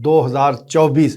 2024,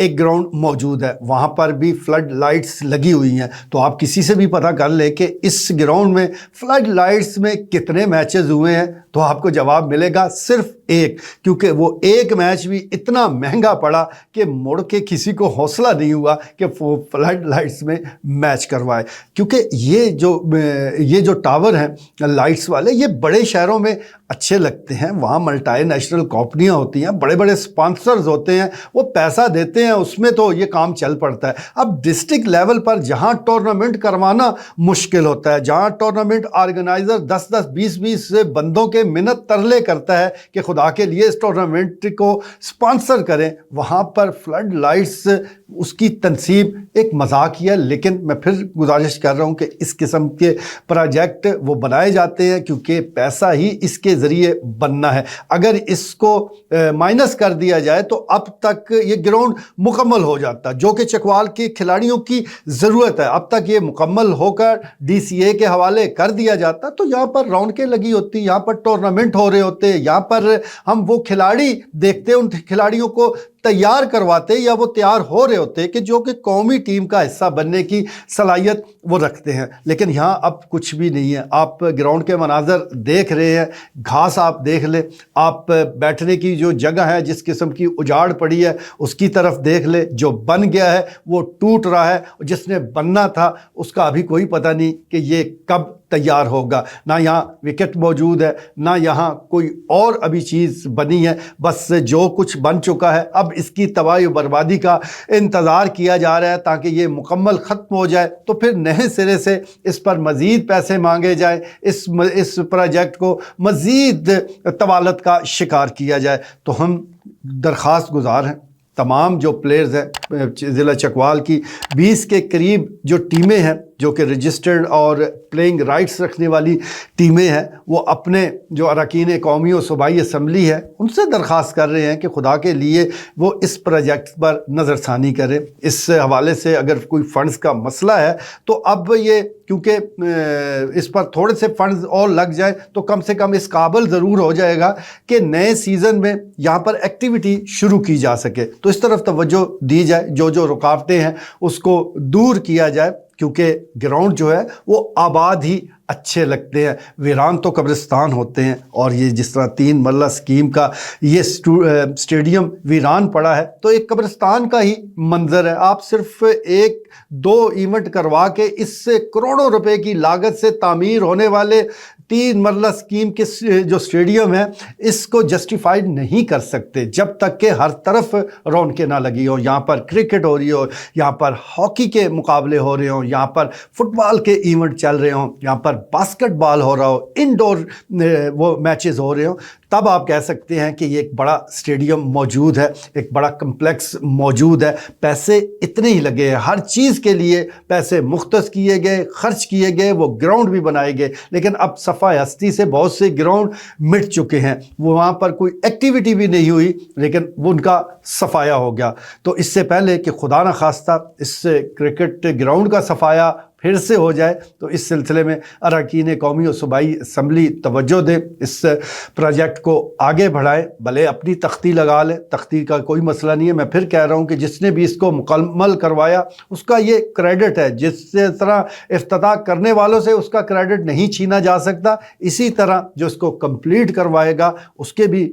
ایک گراؤنڈ موجود ہے، وہاں پر بھی فلڈ لائٹس لگی ہوئی ہیں، تو آپ کسی سے بھی پتہ کر لیں کہ اس گراؤنڈ میں فلڈ لائٹس میں کتنے میچز ہوئے ہیں، تو آپ کو جواب ملے گا صرف ایک، کیونکہ وہ ایک میچ بھی اتنا مہنگا پڑا کہ مڑ کے کسی کو حوصلہ نہیں ہوا کہ وہ فلڈ لائٹس میں میچ کروائے، کیونکہ یہ جو ٹاور ہیں لائٹس والے، یہ بڑے شہروں میں اچھے لگتے ہیں، وہاں ملٹائی نیشنل کمپنیاں ہوتی ہیں، بڑے بڑے سپانسرز ہوتے ہیں، وہ پیسہ دیتے ہیں، اس میں تو یہ کام چل پڑتا ہے۔ اب ڈسٹرکٹ لیول پر جہاں ٹورنامنٹ کروانا مشکل ہوتا ہے، جہاں ٹورنامنٹ آرگنائزر 10 20 بندوں کے منت ترلے کرتا ہے کہ خدا کے لیے اس ٹورنامنٹ کو سپانسر کریں، وہاں پر فلڈ لائٹس اس کی تنصیب ایک مذاق ہی ہے۔ لیکن میں پھر گزارش کر رہا ہوں کہ اس قسم کے پروجیکٹ وہ بنائے جاتے ہیں کیونکہ پیسہ ہی اس کے ذریعے بننا ہے۔ اگر اس کو مائنس کر دیا جائے تو اب تک یہ گراؤنڈ مکمل ہو جاتا، جو کہ چکوال کے کھلاڑیوں کی ضرورت ہے، اب تک یہ مکمل ہو کر ڈی سی اے کے حوالے کر دیا جاتا، تو یہاں پر رونقیں لگی ہوتی، یہاں پر ٹورنامنٹ ہو رہے ہوتے، یہاں پر ہم وہ کھلاڑی دیکھتے، ان کھلاڑیوں کو تیار کرواتے یا وہ تیار ہو رہے ہوتے کہ جو کہ قومی ٹیم کا حصہ بننے کی صلاحیت وہ رکھتے ہیں۔ لیکن یہاں اب کچھ بھی نہیں ہے، آپ گراؤنڈ کے مناظر دیکھ رہے ہیں، گھاس آپ دیکھ لیں، آپ بیٹھنے کی جو جگہ ہے جس قسم کی اجاڑ پڑی ہے اس کی طرف دیکھ لیں، جو بن گیا ہے وہ ٹوٹ رہا ہے، جس نے بننا تھا اس کا ابھی کوئی پتہ نہیں کہ یہ کب تیار ہوگا، نہ یہاں وکٹ موجود ہے، نہ یہاں کوئی اور ابھی چیز بنی ہے، بس جو کچھ بن چکا ہے اب اس کی تباہی و بربادی کا انتظار کیا جا رہا ہے تاکہ یہ مکمل ختم ہو جائے، تو پھر نئے سرے سے اس پر مزید پیسے مانگے جائیں، اس پروجیکٹ کو مزید طوالت کا شکار کیا جائے۔ تو ہم درخواست گزار ہیں تمام جو پلیئرز ہیں ضلع چکوال کی 20 کے قریب جو ٹیمیں ہیں جو کہ رجسٹرڈ اور پلینگ رائٹس رکھنے والی ٹیمیں ہیں، وہ اپنے جو اراکین قومی و صوبائی اسمبلی ہے ان سے درخواست کر رہے ہیں کہ خدا کے لیے وہ اس پروجیکٹ پر نظر ثانی کریں۔ اس حوالے سے اگر کوئی فنڈز کا مسئلہ ہے تو اب یہ کیونکہ اس پر تھوڑے سے فنڈز اور لگ جائیں تو کم سے کم اس قابل ضرور ہو جائے گا کہ نئے سیزن میں یہاں پر ایکٹیویٹی شروع کی جا سکے، تو اس طرف توجہ دی جائے، جو رکاوٹیں ہیں اس کو دور کیا جائے، کیونکہ گراؤنڈ جو ہے وہ آباد ہی اچھے لگتے ہیں، ویران تو قبرستان ہوتے ہیں، اور یہ جس طرح 3 مرلہ اسکیم کا یہ اسٹیڈیم ویران پڑا ہے تو ایک قبرستان کا ہی منظر ہے۔ آپ صرف 1-2 ایونٹ کروا کے اس سے کروڑوں روپے کی لاگت سے تعمیر ہونے والے 3 مرلہ اسکیم کے جو اسٹیڈیم ہے اس کو جسٹیفائیڈ نہیں کر سکتے جب تک کہ ہر طرف رونقیں نہ لگی ہو، یہاں پر کرکٹ ہو رہی ہو، یہاں پر ہاکی کے مقابلے ہو رہے ہوں، یہاں پر فٹ بال کے ایونٹ چل رہے ہوں، یہاں پر باسکٹ بال ہو رہا ہو، انڈور وہ میچز ہو رہے ہوں، تب آپ کہہ سکتے ہیں کہ یہ ایک بڑا اسٹیڈیم موجود ہے، ایک بڑا کمپلیکس موجود ہے۔ پیسے اتنے ہی لگے ہیں، ہر چیز کے لیے پیسے مختص کیے گئے، خرچ کیے گئے، وہ گراؤنڈ بھی بنائے گئے، لیکن اب صفحہ ہستی سے بہت سے گراؤنڈ مٹ چکے ہیں، وہاں پر کوئی ایکٹیویٹی بھی نہیں ہوئی لیکن وہ ان کا صفایا ہو گیا۔ تو اس سے پہلے کہ خدا نہ خواستہ اس کرکٹ گراؤنڈ کا صفایا پھر سے ہو جائے تو اس سلسلے میں اراکین قومی و صوبائی اسمبلی توجہ دے، اس پروجیکٹ کو آگے بڑھائیں، بھلے اپنی تختی لگا لیں، تختی کا کوئی مسئلہ نہیں ہے۔ میں پھر کہہ رہا ہوں کہ جس نے بھی اس کو مکمل کروایا اس کا یہ کریڈٹ ہے، جس طرح افتتاح کرنے والوں سے اس کا کریڈٹ نہیں چھینا جا سکتا، اسی طرح جو اس کو کمپلیٹ کروائے گا اس کے بھی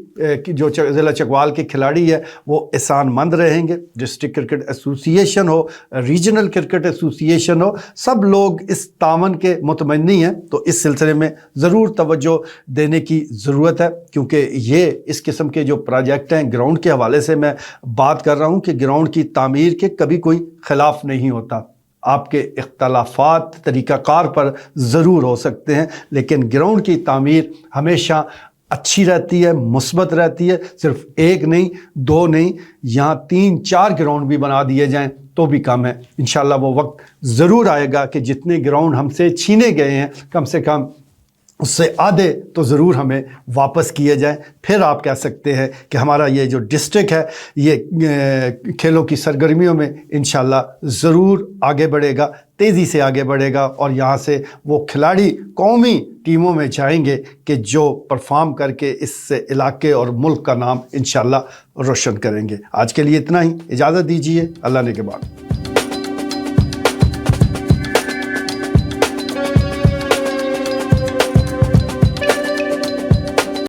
جو ضلع چکوال کے کھلاڑی ہے وہ احسان مند رہیں گے۔ ڈسٹرکٹ کرکٹ ایسوسی ایشن ہو، ریجنل کرکٹ ایسوسی ایشن ہو، سب لوگ اس تعاون کے متمنی ہیں، تو اس سلسلے میں ضرور توجہ دینے کی ضرورت ہے، کیونکہ یہ اس قسم کے جو پروجیکٹ ہیں گراؤنڈ کے حوالے سے میں بات کر رہا ہوں کہ گراؤنڈ کی تعمیر کے کبھی کوئی خلاف نہیں ہوتا، آپ کے اختلافات طریقہ کار پر ضرور ہو سکتے ہیں لیکن گراؤنڈ کی تعمیر ہمیشہ اچھی رہتی ہے، مثبت رہتی ہے۔ صرف 1 نہیں، 2 نہیں، یہاں 3-4 گراؤنڈ بھی بنا دیے جائیں تو بھی کم ہے۔ انشاءاللہ وہ وقت ضرور آئے گا کہ جتنے گراؤنڈ ہم سے چھینے گئے ہیں کم سے کم اس سے آدھے تو ضرور ہمیں واپس کیے جائیں. پھر آپ کہہ سکتے ہیں کہ ہمارا یہ جو ڈسٹرکٹ ہے یہ کھیلوں کی سرگرمیوں میں انشاءاللہ ضرور آگے بڑھے گا، تیزی سے آگے بڑھے گا، اور یہاں سے وہ کھلاڑی قومی ٹیموں میں جائیں گے کہ جو پرفارم کر کے اس سے علاقے اور ملک کا نام انشاءاللہ روشن کریں گے. آج کے لیے اتنا ہی، اجازت دیجیے، اللہ نے کے بعد.